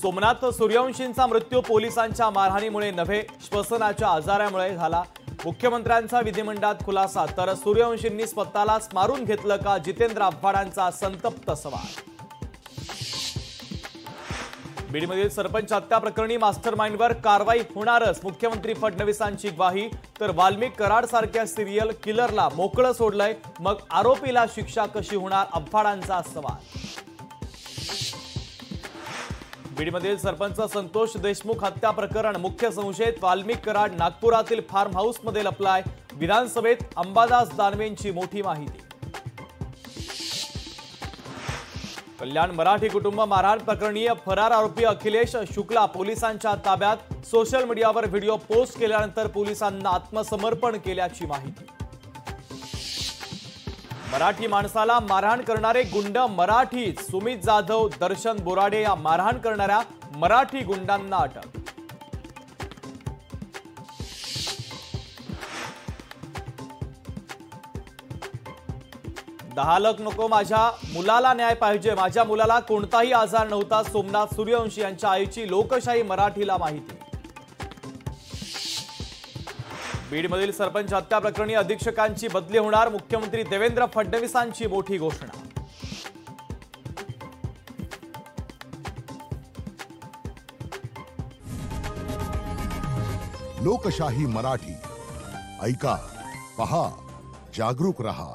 सोमनाथ सूर्यवंशींचा मृत्यू पोलिसांच्या मारहाणीमुळे नव्हे, श्वसनाच्या आजारामुळे झाला। मुख्यमंत्र्यांचा विधिमंडळात खुलासा, तर सूर्यवंशींनी स्वतःलाच मारून घेतलं का, जितेंद्र आव्हाडांचा संतप्त सवाल। बीडमधील सरपंच हत्या प्रकरणी मास्टरमाइंडवर कारवाई होणारच, मुख्यमंत्री फडणवीसांची ग्वाही। तर वाल्मिक कराड सारख्या सिरियल किलरला मोकळं सोडलंय, मग आरोपीला शिक्षा कशी होणार, आव्हाडांचा सवाल। बीडमधील सरपंच संतोष देशमुख हत्या प्रकरण, मुख्य संशयित वाल्मिक कराड नागपुरातील फार्म हाऊसमध्ये लपलाय। विधानसभेत अंबादास दानवेंची मोठी माहिती। कल्याण मराठी कुटुंब मारहाण प्रकरणी फरार आरोपी अखिलेश शुक्ला पोलिसांच्या ताब्यात। सोशल मीडियावर व्हिडिओ पोस्ट केल्यानंतर पोलिसांना आत्मसमर्पण केल्याची माहिती। मराठी माणसाला मारहाण करणारे गुंड मराठीच, सुमित जाधव, दर्शन बोराडे या मारहाण करणाऱ्या मराठी गुंडांना अटक। दहा लाख नको, माझ्या मुलाला न्याय पाहिजे, माझ्या मुलाला कोणताही आजार नव्हता, सोमनाथ सूर्यवंशी यांच्या आईची लोकशाही मराठीला माहिती। बीडमधील सरपंच हत्या प्रकरणी अधीक्षकांची बदली होणार, मुख्यमंत्री देवेंद्र फडणवीसांची मोठी घोषणा। लोकशाही मराठी ऐका, पहा, जागरूक रहा।